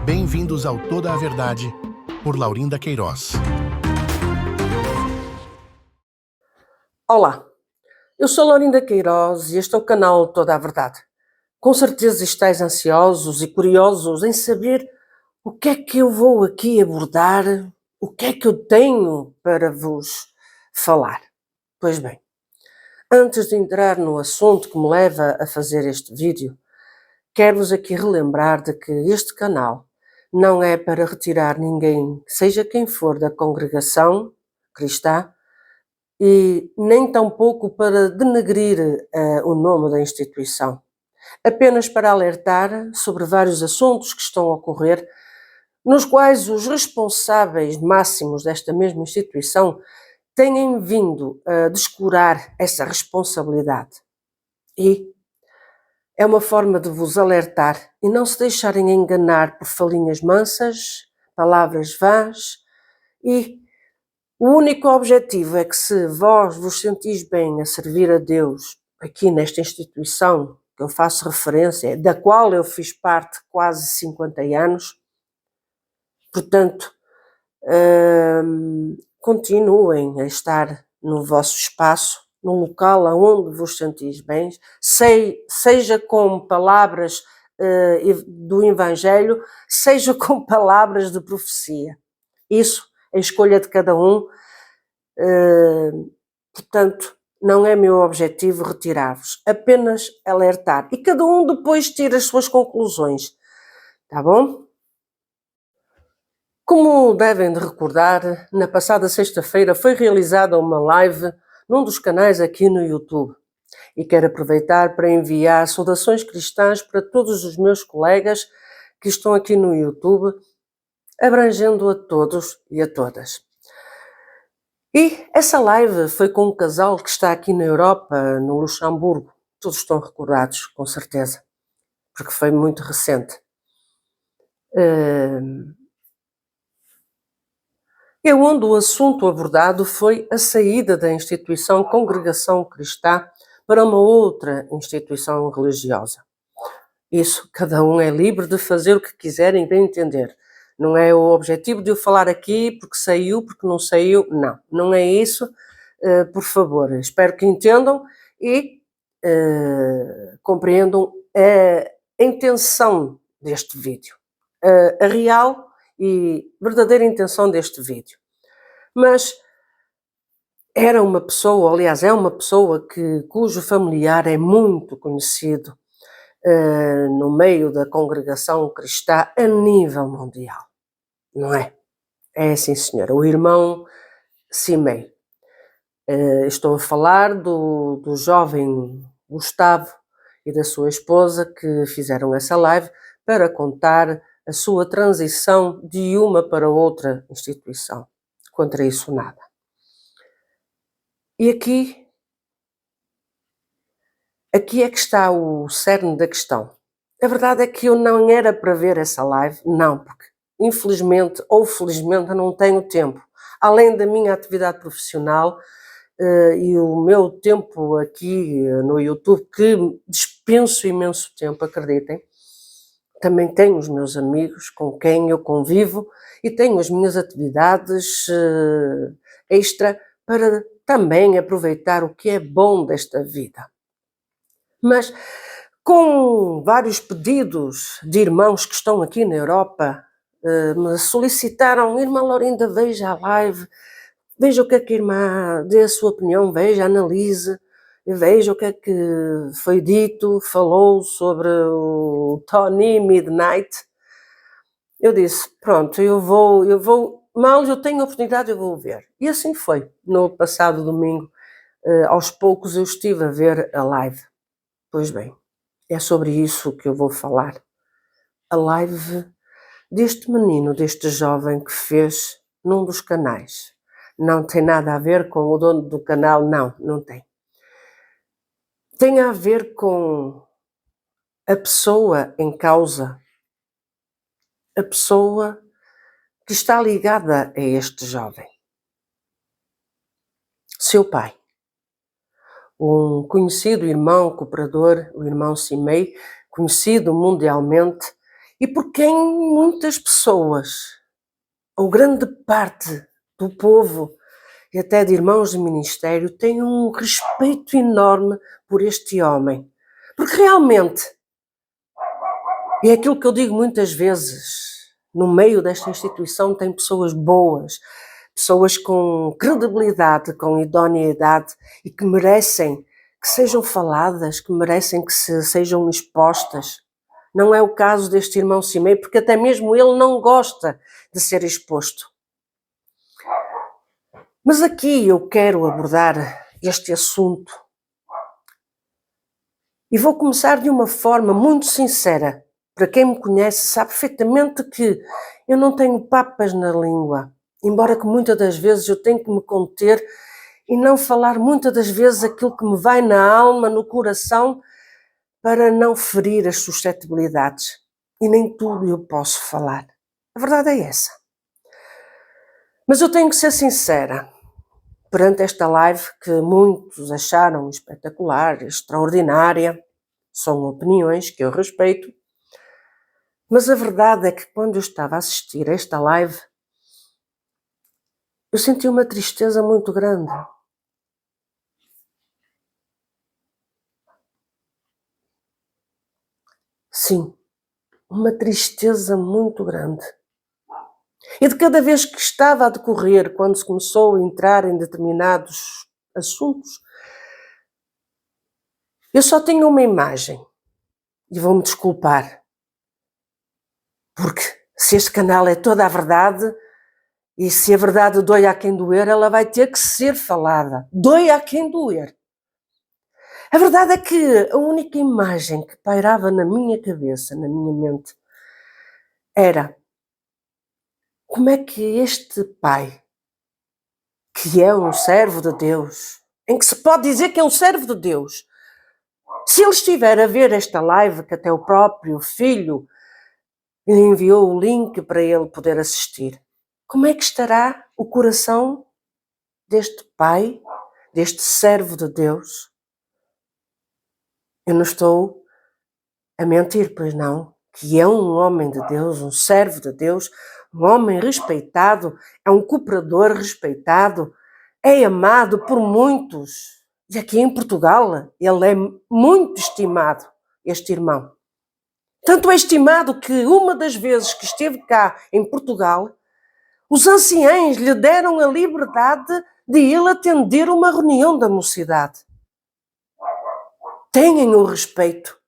Bem-vindos ao Toda a Verdade, por Laurinda Queiroz. Olá, eu sou Laurinda Queiroz e este é o canal Toda a Verdade. Com certeza estáis ansiosos e curiosos em saber o que é que eu vou aqui abordar, o que é que eu tenho para vos falar. Pois bem, antes de entrar no assunto que me leva a fazer este vídeo, quero-vos aqui relembrar de que este canal não é para retirar ninguém, seja quem for, da congregação cristã, e nem tampouco para denegrir o nome da instituição. Apenas para alertar sobre vários assuntos que estão a ocorrer, nos quais os responsáveis máximos desta mesma instituição têm vindo a descurar essa responsabilidade. E é uma forma de vos alertar e não se deixarem enganar por falinhas mansas, palavras vãs, e o único objetivo é que, se vós vos sentis bem a servir a Deus aqui nesta instituição que eu faço referência, da qual eu fiz parte quase 50 anos, portanto, continuem a estar no vosso espaço, no local onde vos sentis bem, seja com palavras do Evangelho, seja com palavras de profecia. Isso é a escolha de cada um. Portanto, não é meu objetivo retirar-vos, apenas alertar. E cada um depois tira as suas conclusões, tá bom? Como devem de recordar, na passada sexta-feira foi realizada uma live num dos canais aqui no YouTube. E quero aproveitar para enviar saudações cristãs para todos os meus colegas que estão aqui no YouTube, abrangendo a todos e a todas. E essa live foi com um casal que está aqui na Europa, no Luxemburgo. Todos estão recordados, com certeza, porque foi muito recente. É onde o assunto abordado foi a saída da instituição Congregação Cristã para uma outra instituição religiosa. Isso, cada um é livre de fazer o que quiserem e bem entender. Não é o objetivo de eu falar aqui porque saiu, porque não saiu. Não, não é isso. Por favor, espero que entendam e compreendam a intenção deste vídeo. A real e verdadeira intenção deste vídeo. Mas era uma pessoa, aliás, é uma pessoa cujo familiar é muito conhecido no meio da congregação cristã a nível mundial, não é? É sim, senhora, o irmão Simei. Estou a falar do jovem Gustavo e da sua esposa, que fizeram essa live para contar a sua transição de uma para outra instituição. Contra isso, nada. E aqui é que está o cerne da questão. A verdade é que eu não era para ver essa live, não, porque infelizmente ou felizmente eu não tenho tempo. Além da minha atividade profissional e o meu tempo aqui no YouTube, que dispenso imenso tempo, acreditem, também tenho os meus amigos com quem eu convivo e tenho as minhas atividades extra para também aproveitar o que é bom desta vida. Mas com vários pedidos de irmãos que estão aqui na Europa, me solicitaram: irmã Laurinda, veja a live, veja o que é que a irmã dê a sua opinião, veja, analise, veja o que é que foi dito, falou sobre o Tony Midnight. Eu disse, pronto, eu vou, mal eu tenho a oportunidade, eu vou ver. E assim foi. No passado domingo, aos poucos eu estive a ver a live. Pois bem, é sobre isso que eu vou falar. A live deste menino, deste jovem que fez num dos canais. Não tem nada a ver com o dono do canal, não tem. Tem a ver com a pessoa em causa, a pessoa que está ligada a este jovem. Seu pai, um conhecido irmão cooperador, o irmão Simei, conhecido mundialmente e por quem muitas pessoas, ou grande parte do povo e até de irmãos de ministério, têm um respeito enorme por este homem. Porque realmente, e é aquilo que eu digo muitas vezes, no meio desta instituição tem pessoas boas, pessoas com credibilidade, com idoneidade e que merecem que sejam faladas, que merecem que sejam expostas. Não é o caso deste irmão Simei, porque até mesmo ele não gosta de ser exposto. Mas aqui eu quero abordar este assunto e vou começar de uma forma muito sincera. Para quem me conhece sabe perfeitamente que eu não tenho papas na língua, embora que muitas das vezes eu tenho que me conter e não falar muitas das vezes aquilo que me vai na alma, no coração, para não ferir as suscetibilidades. E nem tudo eu posso falar. A verdade é essa. Mas eu tenho que ser sincera perante esta live que muitos acharam espetacular, extraordinária. São opiniões que eu respeito. Mas a verdade é que quando eu estava a assistir a esta live, eu senti uma tristeza muito grande. Sim, uma tristeza muito grande. E de cada vez que estava a decorrer, quando se começou a entrar em determinados assuntos, eu só tinha uma imagem, e vou-me desculpar, porque se este canal é toda a verdade, e se a verdade dói a quem doer, ela vai ter que ser falada. Dói a quem doer. A verdade é que a única imagem que pairava na minha cabeça, na minha mente, era como é que este pai, que é um servo de Deus, em que se pode dizer que é um servo de Deus, se ele estiver a ver esta live, que até o próprio filho lhe enviou o link para ele poder assistir, como é que estará o coração deste pai, deste servo de Deus? Eu não estou a mentir, pois não, que é um homem de Deus, um servo de Deus, um homem respeitado, é um cooperador respeitado, é amado por muitos. E aqui em Portugal, ele é muito estimado, este irmão. Tanto é estimado que uma das vezes que esteve cá em Portugal, os anciães lhe deram a liberdade de ele atender uma reunião da mocidade. Tenham o respeito.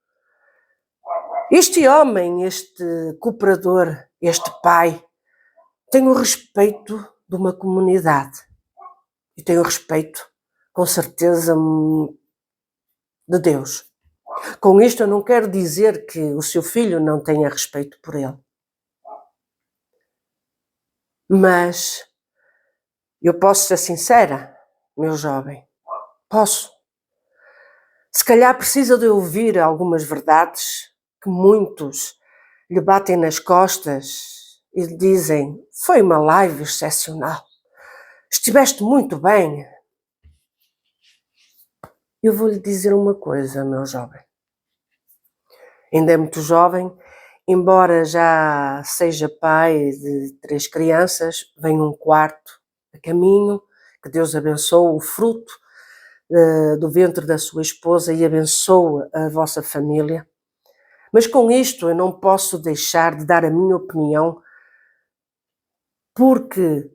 Este homem, este cooperador, este pai, tem o respeito de uma comunidade. E tem o respeito, com certeza, de Deus. Com isto eu não quero dizer que o seu filho não tenha respeito por ele. Mas eu posso ser sincera, meu jovem. Posso. Se calhar precisa de ouvir algumas verdades que muitos lhe batem nas costas e lhe dizem: foi uma live excepcional. Estiveste muito bem. Eu vou lhe dizer uma coisa, meu jovem. Ainda é muito jovem, embora já seja pai de 3 crianças, vem um quarto a caminho, que Deus abençoe o fruto do ventre da sua esposa e abençoe a vossa família. Mas com isto eu não posso deixar de dar a minha opinião, porque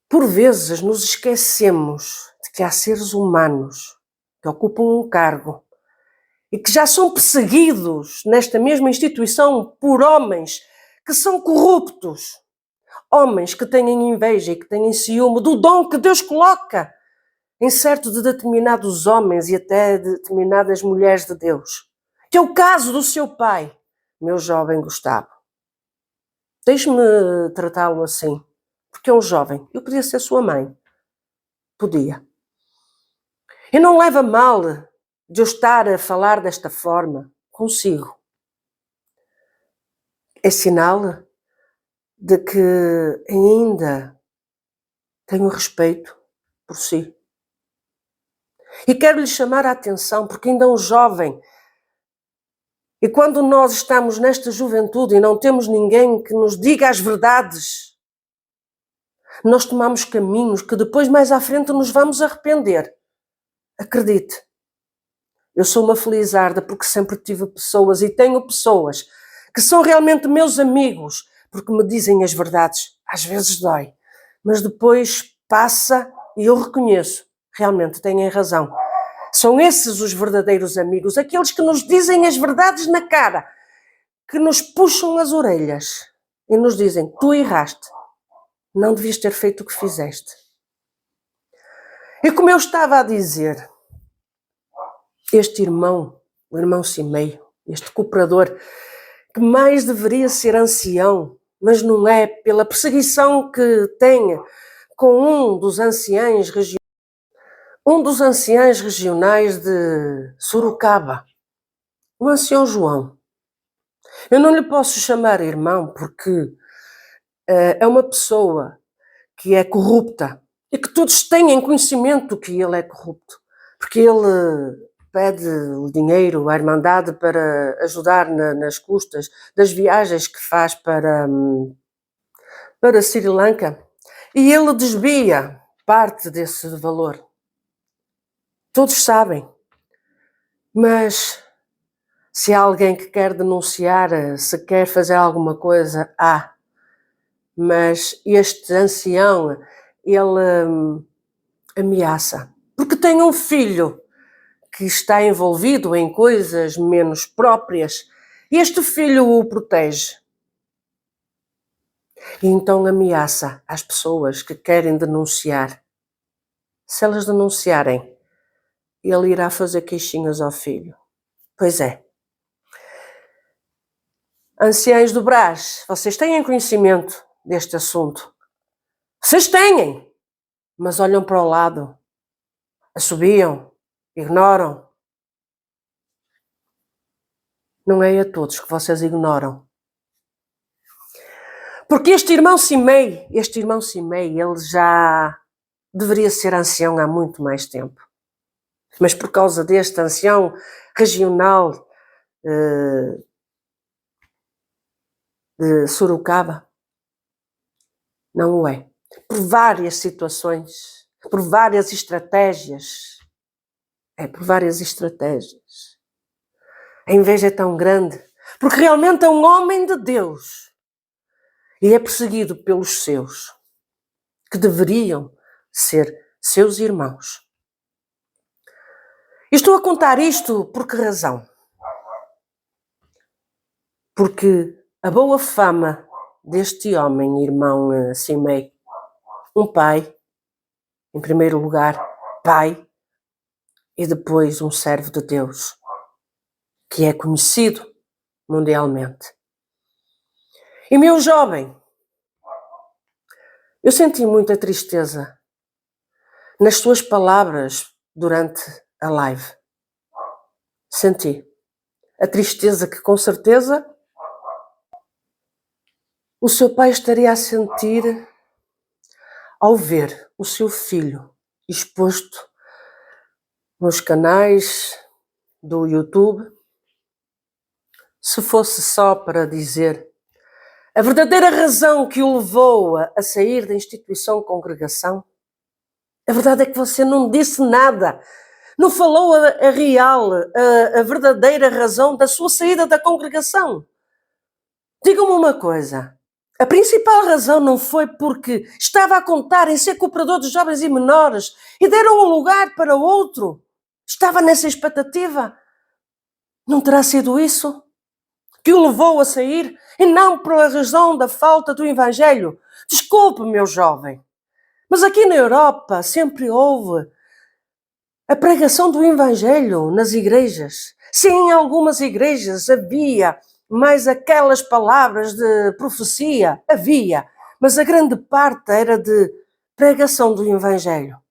por vezes nos esquecemos de que há seres humanos que ocupam um cargo e que já são perseguidos nesta mesma instituição por homens que são corruptos, homens que têm inveja e que têm ciúme do dom que Deus coloca em certo de determinados homens e até de determinadas mulheres de Deus. Que é o caso do seu pai, meu jovem Gustavo. Deixe-me tratá-lo assim, porque é um jovem. Eu podia ser sua mãe. Podia. E não leva mal de eu estar a falar desta forma consigo. É sinal de que ainda tenho respeito por si. E quero lhe chamar a atenção, porque ainda é um jovem E quando nós estamos nesta juventude e não temos ninguém que nos diga as verdades, nós tomamos caminhos que depois, mais à frente, nos vamos arrepender. Acredite, eu sou uma felizarda porque sempre tive pessoas e tenho pessoas que são realmente meus amigos, porque me dizem as verdades. Às vezes dói, mas depois passa e eu reconheço, realmente têm razão. São esses os verdadeiros amigos, aqueles que nos dizem as verdades na cara, que nos puxam as orelhas e nos dizem: tu erraste, não devias ter feito o que fizeste. E como eu estava a dizer, este irmão, o irmão Simei, este cooperador, que mais deveria ser ancião, mas não é, pela perseguição que tem com um dos anciães regionais de Sorocaba, o ancião João. Eu não lhe posso chamar irmão porque é uma pessoa que é corrupta e que todos têm conhecimento que ele é corrupto, porque ele pede o dinheiro à Irmandade para ajudar nas custas das viagens que faz para Sri Lanka, e ele desvia parte desse valor. Todos sabem, mas se há alguém que quer denunciar, se quer fazer alguma coisa, há. Mas este ancião, ele ameaça, porque tem um filho que está envolvido em coisas menos próprias, e este filho o protege. E então ameaça às pessoas que querem denunciar. Se elas denunciarem, ele irá fazer queixinhas ao filho. Pois é. Anciães do Brás, vocês têm conhecimento deste assunto? Vocês têm, mas olham para o lado, assobiam, ignoram. Não é a todos que vocês ignoram. Porque este irmão Simei, ele já deveria ser ancião há muito mais tempo. Mas por causa deste ancião regional de Sorocaba, não o é. Por várias situações, por várias estratégias. Por várias estratégias. A inveja é tão grande, porque realmente é um homem de Deus e é perseguido pelos seus, que deveriam ser seus irmãos. E estou a contar isto por que razão? Porque a boa fama deste homem, irmão Simei, um pai, em primeiro lugar, pai, e depois um servo de Deus, que é conhecido mundialmente. E meu jovem, eu senti muita tristeza nas suas palavras durante a live. Senti a tristeza que com certeza o seu pai estaria a sentir ao ver o seu filho exposto nos canais do YouTube, se fosse só para dizer a verdadeira razão que o levou a sair da instituição congregação. A verdade é que você não disse nada, não falou a real, a verdadeira razão da sua saída da congregação. Diga-me uma coisa, a principal razão não foi porque estava a contar em ser cooperador de jovens e menores e deram um lugar para outro? Estava nessa expectativa? Não terá sido isso que o levou a sair e não pela razão da falta do Evangelho? Desculpe, meu jovem, mas aqui na Europa sempre houve a pregação do Evangelho nas igrejas. Sim, em algumas igrejas havia mais aquelas palavras de profecia, havia, mas a grande parte era de pregação do Evangelho.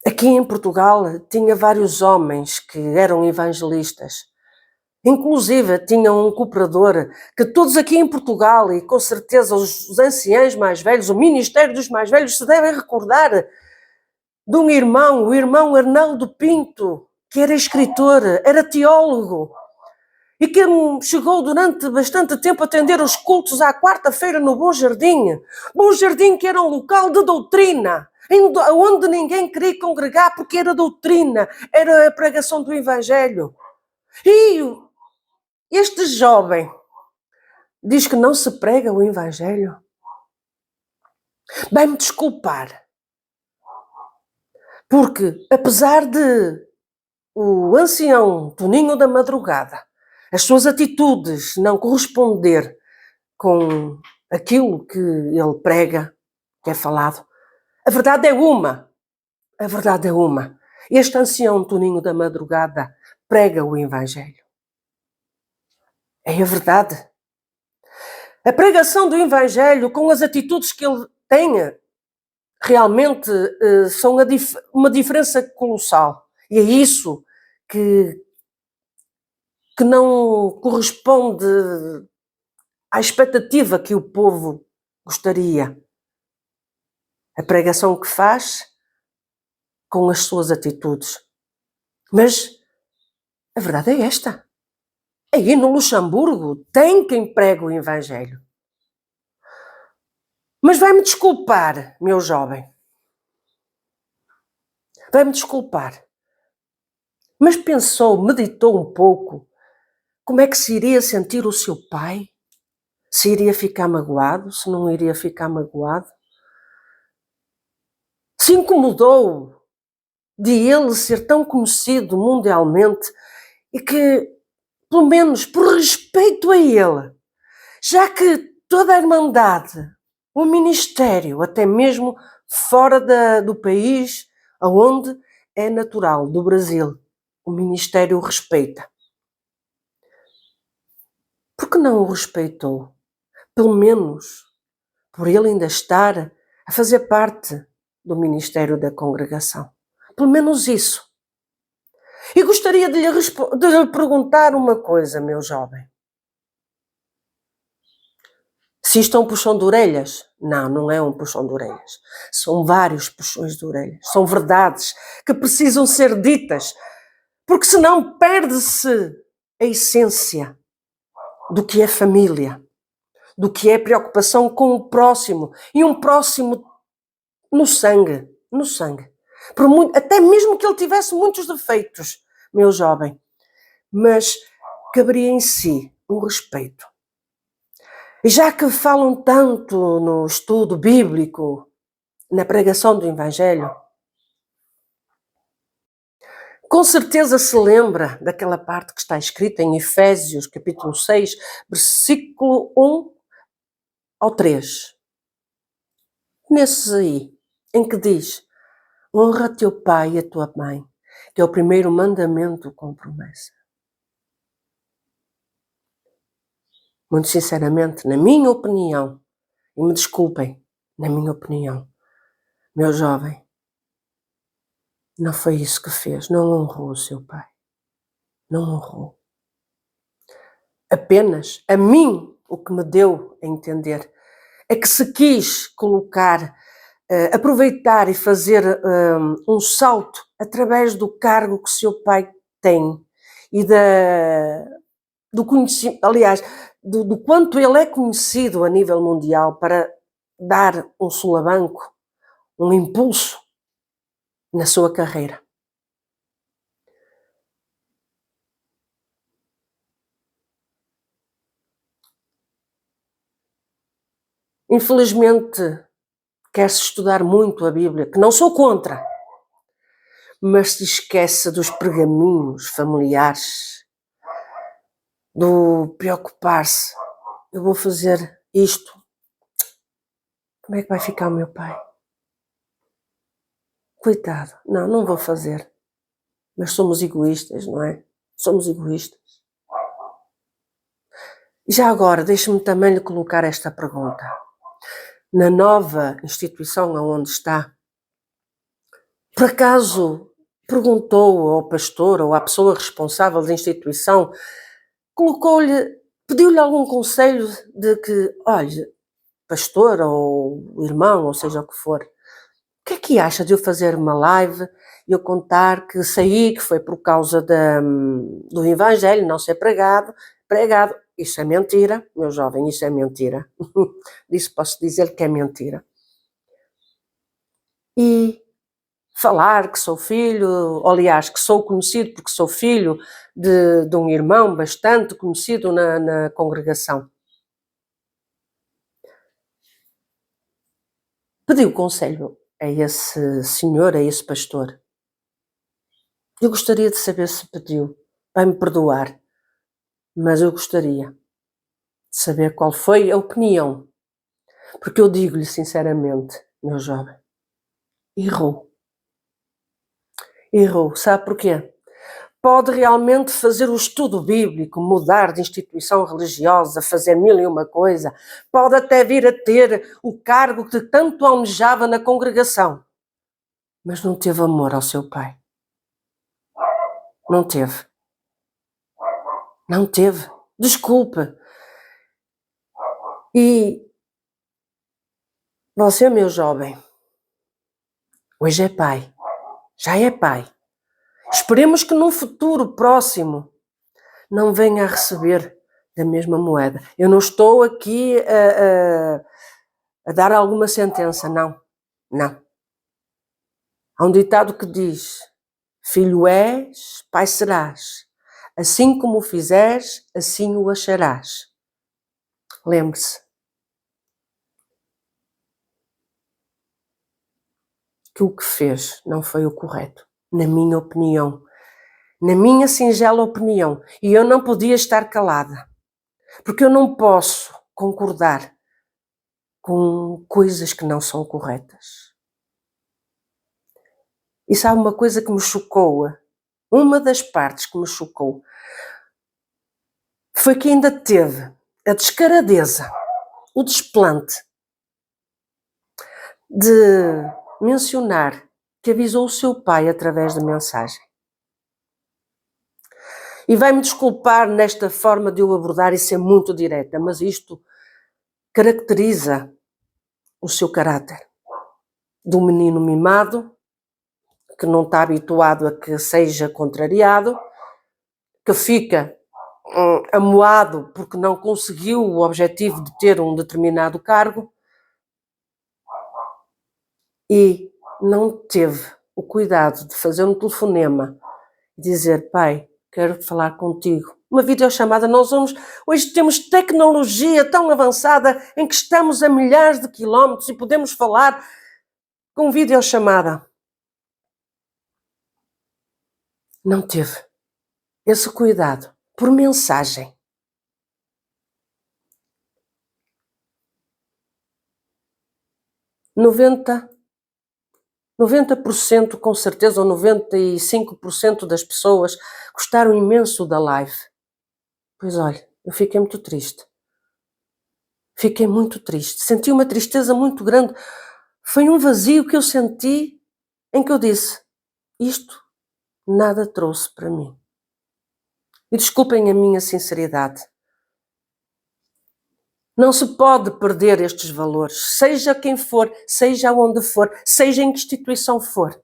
Aqui em Portugal tinha vários homens que eram evangelistas. Inclusive tinha um cooperador que todos aqui em Portugal, e com certeza os anciãos mais velhos, o Ministério dos Mais Velhos, se devem recordar de um irmão, o irmão Arnaldo Pinto, que era escritor, era teólogo, e que chegou durante bastante tempo a atender os cultos à quarta-feira no Bom Jardim. Bom Jardim que era um local de doutrina, onde ninguém queria congregar porque era doutrina, era a pregação do Evangelho. E este jovem diz que não se prega o Evangelho. Vai-me desculpar, porque apesar de o ancião Toninho da Madrugada, as suas atitudes não corresponder com aquilo que ele prega, que é falado, a verdade é uma. A verdade é uma. Este ancião Toninho da Madrugada prega o Evangelho. É a verdade. A pregação do Evangelho, com as atitudes que ele tenha, realmente são uma diferença colossal. E é isso que não corresponde à expectativa que o povo gostaria. A pregação que faz com as suas atitudes. Mas a verdade é esta. Aí no Luxemburgo tem quem prega o Evangelho. Mas vai-me desculpar, meu jovem. Vai-me desculpar. Mas pensou, meditou um pouco, como é que se iria sentir o seu pai? Se iria ficar magoado? Se não iria ficar magoado? Se incomodou de ele ser tão conhecido mundialmente e que, pelo menos por respeito a ele, já que toda a Irmandade, o Ministério, até mesmo fora do país, aonde é natural, do Brasil, o Ministério o respeita. Por que não o respeitou? Pelo menos por ele ainda estar a fazer parte do Ministério da Congregação. Pelo menos isso. E gostaria de lhe perguntar uma coisa, meu jovem. Se isto é um puxão de orelhas? Não, não é um puxão de orelhas. São vários puxões de orelhas. São verdades que precisam ser ditas, porque senão perde-se a essência do que é família, do que é preocupação com o próximo, e um próximo no sangue. Até mesmo que ele tivesse muitos defeitos, meu jovem, mas caberia em si um respeito. E já que falam tanto no estudo bíblico, na pregação do Evangelho, com certeza se lembra daquela parte que está escrita em Efésios, capítulo 6, versículo 1 ao 3. Nesses aí, em que diz: honra teu pai e a tua mãe, que é o primeiro mandamento com promessa. Muito sinceramente, na minha opinião, e me desculpem, na minha opinião, meu jovem, não foi isso que fez, não honrou o seu pai. Não honrou. Apenas, a mim, o que me deu a entender é que se quis colocar, aproveitar e fazer um salto através do cargo que seu pai tem e do conhecimento, aliás, do quanto ele é conhecido a nível mundial, para dar um solavanco, um impulso na sua carreira. Infelizmente, quer-se estudar muito a Bíblia, que não sou contra, mas se esquece dos pergaminhos familiares, do preocupar-se. Eu vou fazer isto. Como é que vai ficar o meu pai? Coitado. Não, não vou fazer. Mas somos egoístas, não é? Somos egoístas. E já agora, deixe-me também lhe colocar esta pergunta. Na nova instituição onde está, por acaso perguntou ao pastor ou à pessoa responsável da instituição, pediu-lhe algum conselho de que, olha, pastor ou irmão, ou seja o que for, que é que acha de eu fazer uma live e eu contar que saí, que foi por causa do Evangelho não ser pregado? Isso é mentira, meu jovem, isso é mentira. Disso posso dizer que é mentira. E falar que sou filho, aliás, que sou conhecido porque sou filho de um irmão bastante conhecido na congregação. Pediu conselho a esse senhor, a esse pastor. Eu gostaria de saber se pediu. Vai-me perdoar, mas eu gostaria de saber qual foi a opinião. Porque eu digo-lhe sinceramente, meu jovem, errou. Errou. Sabe porquê? Pode realmente fazer o estudo bíblico, mudar de instituição religiosa, fazer mil e uma coisa, pode até vir a ter o cargo que tanto almejava na congregação, mas não teve amor ao seu pai. Não teve. Não teve. Desculpe. E você, meu jovem, hoje é pai. Já é pai. Esperemos que num futuro próximo não venha a receber da mesma moeda. Eu não estou aqui a dar alguma sentença, não. Não. Há um ditado que diz: filho és, pai serás. Assim como o fizeres, assim o acharás. Lembre-se que o que fez não foi o correto, na minha opinião. Na minha singela opinião. E eu não podia estar calada. Porque eu não posso concordar com coisas que não são corretas. E sabe uma coisa que me chocou? Uma das partes que me chocou foi que ainda teve a descaradeza, o desplante de mencionar que avisou o seu pai através da mensagem. E vai-me desculpar nesta forma de eu abordar e ser muito direta, mas isto caracteriza o seu caráter. Do menino mimado, que não está habituado a que seja contrariado, que fica amuado porque não conseguiu o objetivo de ter um determinado cargo e não teve o cuidado de fazer um telefonema e dizer: pai, quero falar contigo. Uma videochamada, hoje temos tecnologia tão avançada em que estamos a milhares de quilómetros e podemos falar com videochamada. Não teve esse cuidado por mensagem. Noventa por cento com certeza, ou 95% das pessoas gostaram imenso da live. Pois olha, eu fiquei muito triste. Fiquei muito triste. Senti uma tristeza muito grande. Foi um vazio que eu senti em que eu disse: isto nada trouxe para mim. E desculpem a minha sinceridade. Não se pode perder estes valores, seja quem for, seja onde for, seja em que instituição for.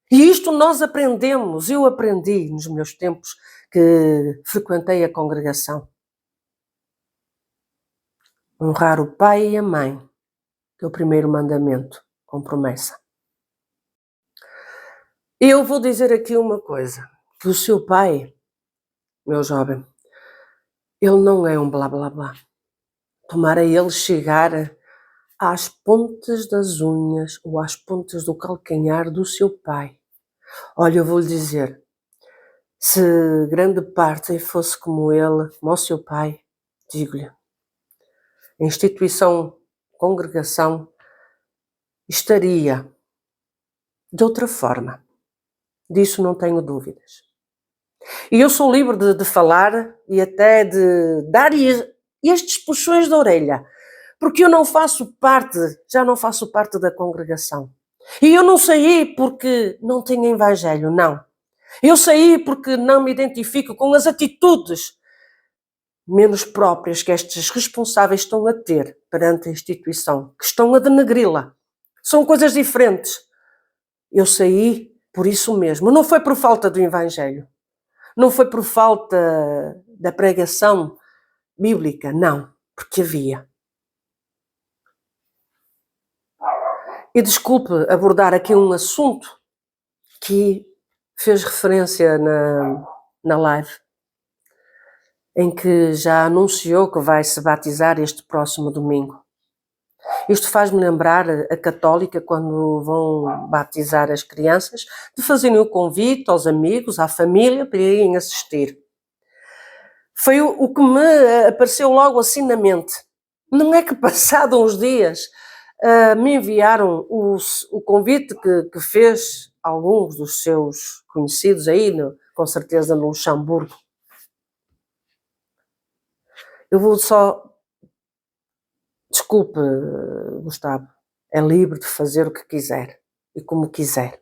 E isto nós aprendemos, eu aprendi nos meus tempos que frequentei a congregação. Honrar o pai e a mãe, que é o primeiro mandamento, com promessa. Eu vou dizer aqui uma coisa, que o seu pai, meu jovem, ele não é um blá blá blá. Tomara ele chegar às pontas das unhas ou às pontas do calcanhar do seu pai. Olha, eu vou-lhe dizer, se grande parte fosse como ele, como o seu pai, digo-lhe, a instituição, congregação, estaria de outra forma. Disso não tenho dúvidas. E eu sou livre de falar e até de dar estes puxões de orelha, porque eu não faço parte, já não faço parte da congregação. E eu não saí porque não tenho evangelho, não. Eu saí porque não me identifico com as atitudes menos próprias que estes responsáveis estão a ter perante a instituição, que estão a denegri-la. São coisas diferentes. Eu saí por isso mesmo. Não foi por falta do Evangelho. Não foi por falta da pregação bíblica, não, porque havia. E desculpe abordar aqui um assunto que fez referência na live, em que já anunciou que vai se batizar este próximo domingo. Isto faz-me lembrar a católica, quando vão batizar as crianças, de fazerem o convite aos amigos, à família, para irem assistir. Foi o que me apareceu logo assim na mente. Não é que passado uns dias me enviaram o convite que fez alguns dos seus conhecidos aí, com certeza no Luxemburgo. Eu vou só... Desculpe, Gustavo, é livre de fazer o que quiser e como quiser.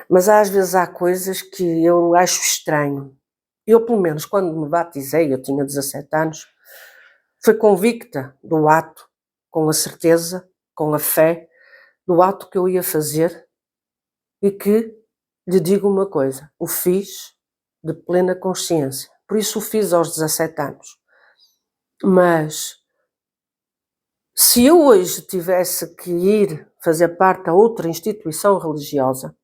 Mas às vezes há coisas que eu acho estranho. Eu, pelo menos, quando me batizei, eu tinha 17 anos, fui convicta do ato, com a certeza, com a fé, do ato que eu ia fazer, e que, lhe digo uma coisa, o fiz de plena consciência. Por isso o fiz aos 17 anos. Mas se eu hoje tivesse que ir fazer parte a outra instituição religiosa,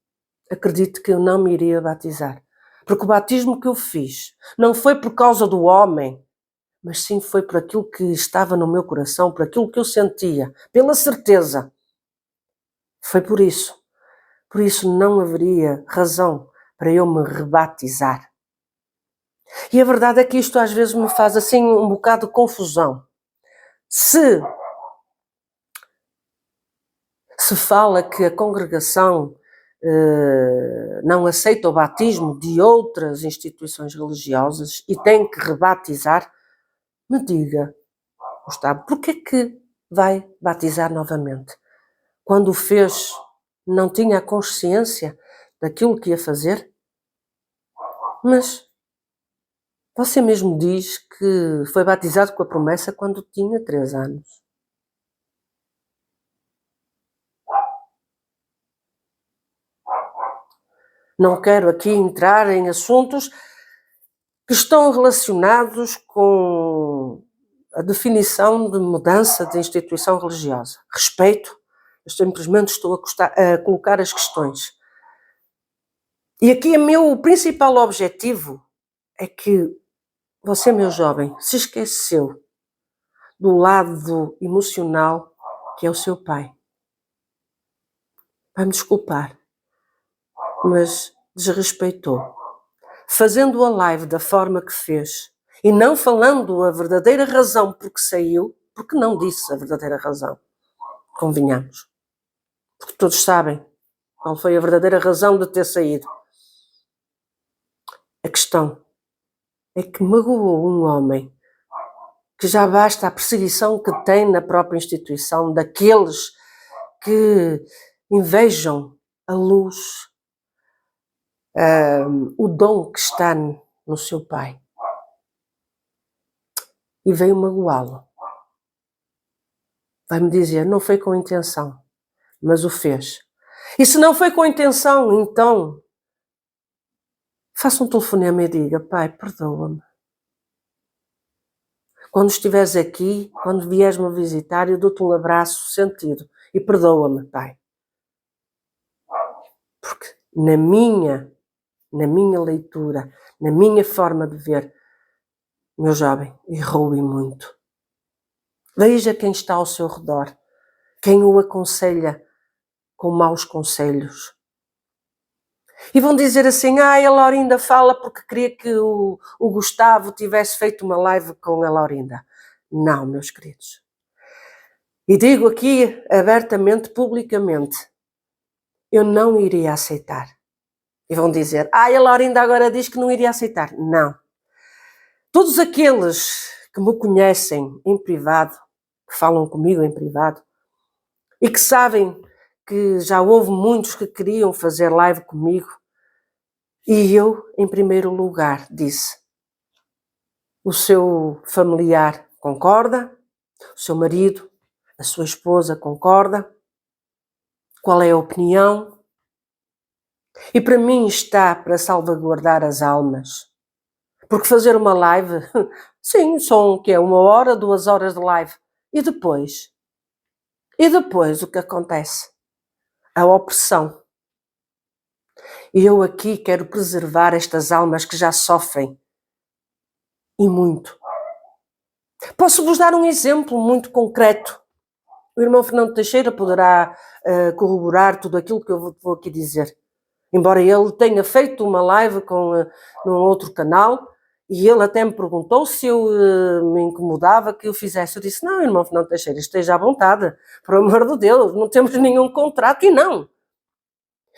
acredito que eu não me iria batizar. Porque o batismo que eu fiz não foi por causa do homem, mas sim foi por aquilo que estava no meu coração, por aquilo que eu sentia, pela certeza. Foi por isso. Por isso não haveria razão para eu me rebatizar. E a verdade é que isto às vezes me faz assim um bocado de confusão. Se fala que a congregação não aceita o batismo de outras instituições religiosas e tem que rebatizar, me diga, Gustavo, porquê que vai batizar novamente? Quando o fez, não tinha a consciência daquilo que ia fazer? Mas você mesmo diz que foi batizado com a promessa quando tinha 3 anos. Não quero aqui entrar em assuntos que estão relacionados com a definição de mudança de instituição religiosa. Respeito, eu simplesmente estou a colocar as questões. E aqui o meu principal objetivo é que você, meu jovem, se esqueceu do lado emocional que é o seu pai. Vai-me desculpar, mas desrespeitou. Fazendo a live da forma que fez e não falando a verdadeira razão por que saiu, porque não disse a verdadeira razão, convenhamos. Porque todos sabem qual foi a verdadeira razão de ter saído. A questão é que magoou um homem que já basta a perseguição que tem na própria instituição daqueles que invejam a luz, o dom que está no seu pai. E veio magoá-lo. Vai-me dizer, não foi com intenção, mas o fez. E se não foi com intenção, então faça um telefonema e diga, pai, perdoa-me. Quando estiveres aqui, quando vieres-me visitar, eu dou-te um abraço sentido. E perdoa-me, pai. Porque na minha leitura, na minha forma de ver, meu jovem, errou e muito. Veja quem está ao seu redor, quem o aconselha com maus conselhos. E vão dizer assim, a Laurinda fala porque queria que o Gustavo tivesse feito uma live com a Laurinda. Não, meus queridos. E digo aqui abertamente, publicamente, eu não iria aceitar. E vão dizer, a Laurinda agora diz que não iria aceitar. Não. Todos aqueles que me conhecem em privado, que falam comigo em privado, e que sabem que já houve muitos que queriam fazer live comigo, e eu, em primeiro lugar, disse, o seu familiar concorda, o seu marido, a sua esposa concorda, qual é a opinião. E para mim está para salvaguardar as almas. Porque fazer uma live, sim, são o quê? 1 hora, 2 horas de live. E depois? E depois o que acontece? A opressão. E eu aqui quero preservar estas almas que já sofrem. E muito. Posso-vos dar um exemplo muito concreto. O irmão Fernando Teixeira poderá corroborar tudo aquilo que eu vou aqui dizer. Embora ele tenha feito uma live num outro canal, e ele até me perguntou se eu me incomodava que eu fizesse. Eu disse, não, irmão Fernando Teixeira, esteja à vontade, por amor de Deus, não temos nenhum contrato, e não.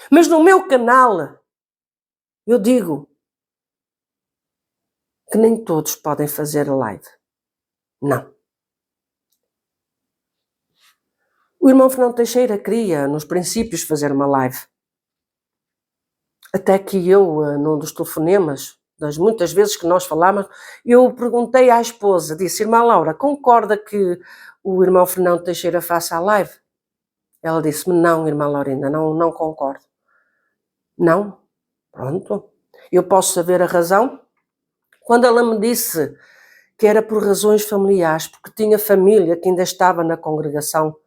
Mas no meu canal, eu digo que nem todos podem fazer a live. Não. O irmão Fernando Teixeira queria, nos princípios, fazer uma live. Até que eu, num dos telefonemas, das muitas vezes que nós falávamos, eu perguntei à esposa, disse, irmã Laura, concorda que o irmão Fernando Teixeira faça a live? Ela disse-me, não, irmã Laurinda, não concordo. Não? Pronto. Eu posso saber a razão? Quando ela me disse que era por razões familiares, porque tinha família que ainda estava na congregação,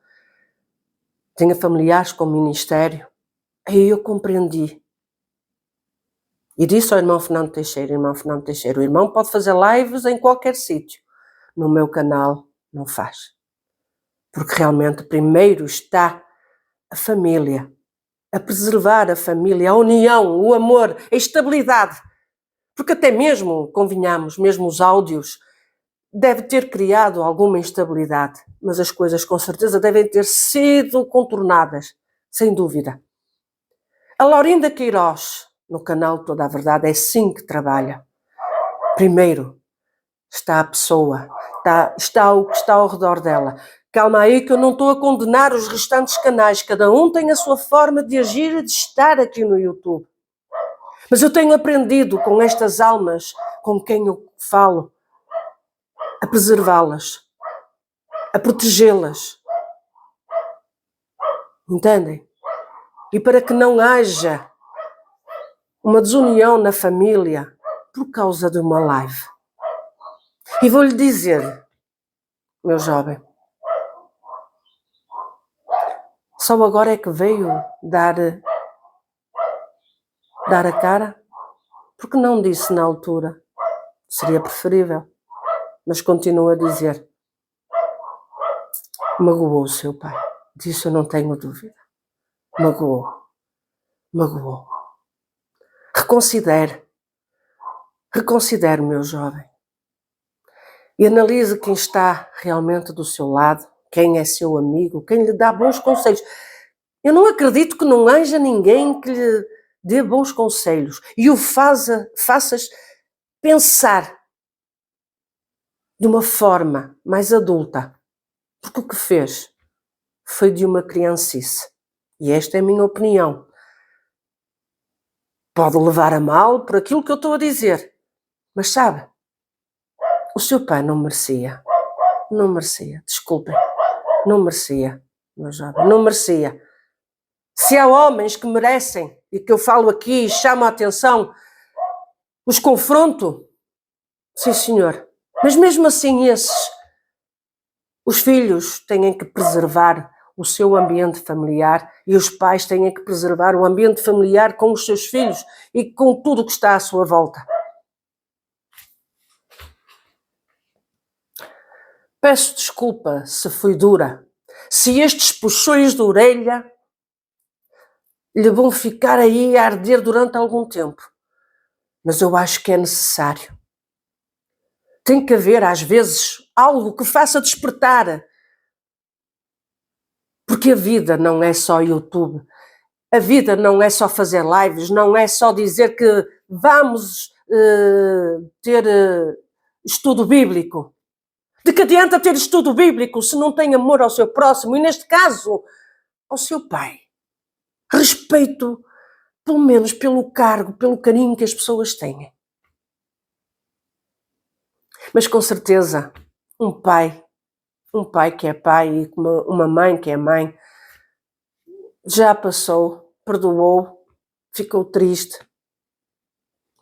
tinha familiares com ministério, aí eu compreendi. E disse ao irmão Fernando Teixeira, o irmão pode fazer lives em qualquer sítio. No meu canal não faz. Porque realmente primeiro está a família, a preservar a família, a união, o amor, a estabilidade. Porque até mesmo, convenhamos, mesmo os áudios, deve ter criado alguma instabilidade, mas as coisas com certeza devem ter sido contornadas, sem dúvida. A Laurinda Queiroz, no canal Toda a Verdade, é assim que trabalha. Primeiro está a pessoa, está o que está ao redor dela. Calma aí que eu não estou a condenar os restantes canais, cada um tem a sua forma de agir e de estar aqui no YouTube. Mas eu tenho aprendido com estas almas com quem eu falo, a preservá-las, a protegê-las. Entendem? E para que não haja uma desunião na família por causa de uma live. E vou-lhe dizer, meu jovem, só agora é que veio dar a cara? Porque não disse na altura? Seria preferível. Mas continua a dizer. Magoou o seu pai. Disso eu não tenho dúvida. Magoou. Reconsidere. Reconsidere, meu jovem. E analise quem está realmente do seu lado, quem é seu amigo, quem lhe dá bons conselhos. Eu não acredito que não haja ninguém que lhe dê bons conselhos e o faças pensar de uma forma mais adulta. Porque o que fez foi de uma criancice. E esta é a minha opinião. Pode levar a mal por aquilo que eu estou a dizer. Mas sabe, o seu pai não merecia. Não merecia, desculpem. Não merecia, meu jovem, não merecia. Se há homens que merecem, e que eu falo aqui e chamo a atenção, os confronto, sim senhor. Mas mesmo assim os filhos têm que preservar o seu ambiente familiar e os pais têm que preservar o ambiente familiar com os seus filhos e com tudo o que está à sua volta. Peço desculpa se fui dura, se estes puxões de orelha lhe vão ficar aí a arder durante algum tempo. Mas eu acho que é necessário. Tem que haver, às vezes, algo que faça despertar. Porque a vida não é só YouTube. A vida não é só fazer lives, não é só dizer que vamos ter estudo bíblico. De que adianta ter estudo bíblico se não tem amor ao seu próximo e, neste caso, ao seu pai? Respeito, pelo menos pelo cargo, pelo carinho que as pessoas têm. Mas com certeza, um pai que é pai e uma mãe que é mãe, Já passou, perdoou, ficou triste.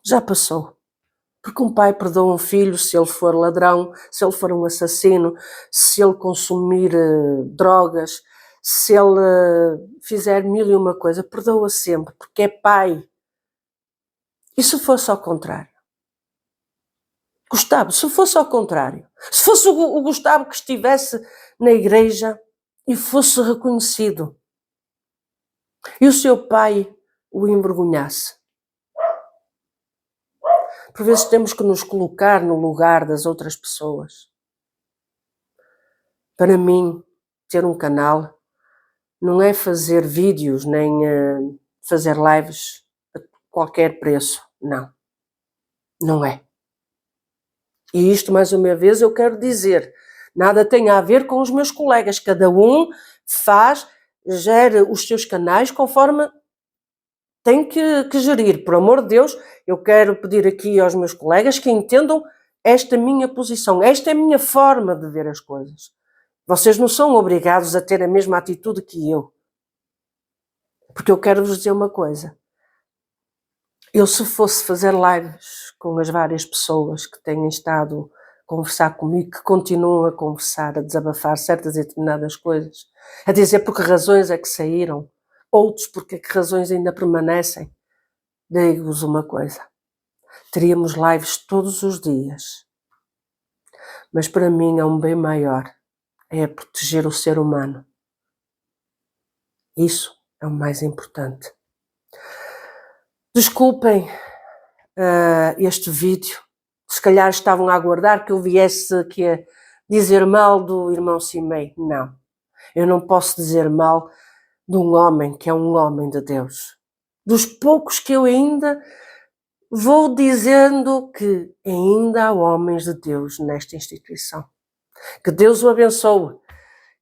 Já passou. Porque um pai perdoa um filho se ele for ladrão, se ele for um assassino, se ele consumir drogas, se ele fizer mil e uma coisa, perdoa sempre, porque é pai. E se fosse ao contrário? Gustavo, se fosse ao contrário, se fosse o Gustavo que estivesse na igreja e fosse reconhecido, e o seu pai o envergonhasse. Por vezes temos que nos colocar no lugar das outras pessoas. Para mim, ter um canal não é fazer vídeos nem fazer lives a qualquer preço. Não. Não é. E isto, mais uma vez, eu quero dizer, nada tem a ver com os meus colegas. Cada um gera os seus canais conforme tem que gerir. Por amor de Deus, eu quero pedir aqui aos meus colegas que entendam esta minha posição. Esta é a minha forma de ver as coisas. Vocês não são obrigados a ter a mesma atitude que eu. Porque eu quero vos dizer uma coisa. Eu, se fosse fazer lives com as várias pessoas que têm estado a conversar comigo, que continuam a conversar, a desabafar certas e determinadas coisas, a dizer por que razões é que saíram, outros porque que razões ainda permanecem, digo-vos uma coisa. Teríamos lives todos os dias. Mas para mim é um bem maior. É proteger o ser humano. Isso é o mais importante. Desculpem este vídeo. Se calhar estavam a aguardar que eu viesse aqui a dizer mal do irmão Simei. Não. Eu não posso dizer mal de um homem que é um homem de Deus. Dos poucos que eu ainda vou dizendo que ainda há homens de Deus nesta instituição. Que Deus o abençoe,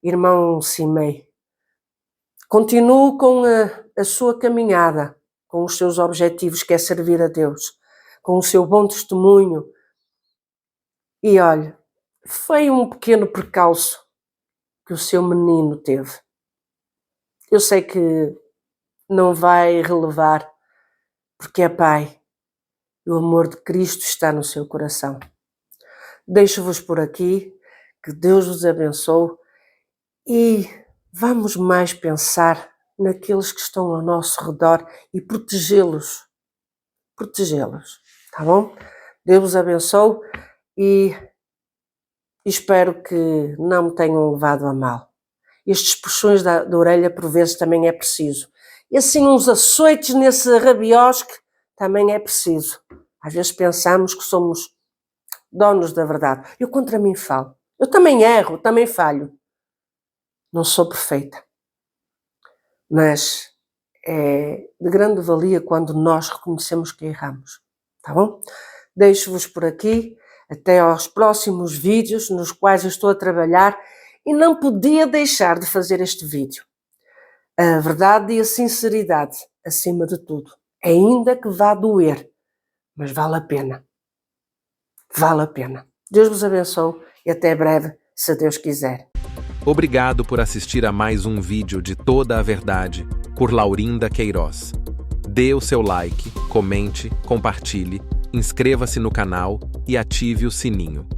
irmão Simei. Continue com a sua caminhada, com os seus objetivos, que é servir a Deus, com o seu bom testemunho. E olha, foi um pequeno percalço que o seu menino teve. Eu sei que não vai relevar, porque é pai. O amor de Cristo está no seu coração. Deixo-vos por aqui, que Deus vos abençoe e vamos mais pensar naqueles que estão ao nosso redor e protegê-los. Protegê-los, tá bom? Deus vos abençoe e espero que não me tenham levado a mal. Estes puxões da orelha por vezes também é preciso. E assim uns açoites nesse rabiosque também é preciso. Às vezes pensamos que somos donos da verdade. Eu contra mim falo. Eu também erro, também falho. Não sou perfeita. Mas é de grande valia quando nós reconhecemos que erramos. Tá bom? Deixo-vos por aqui. Até aos próximos vídeos nos quais eu estou a trabalhar e não podia deixar de fazer este vídeo. A verdade e a sinceridade, acima de tudo. Ainda que vá doer, mas vale a pena. Vale a pena. Deus vos abençoe e até breve, se Deus quiser. Obrigado por assistir a mais um vídeo de Toda a Verdade, por Laurinda Queiroz. Dê o seu like, comente, compartilhe, inscreva-se no canal e ative o sininho.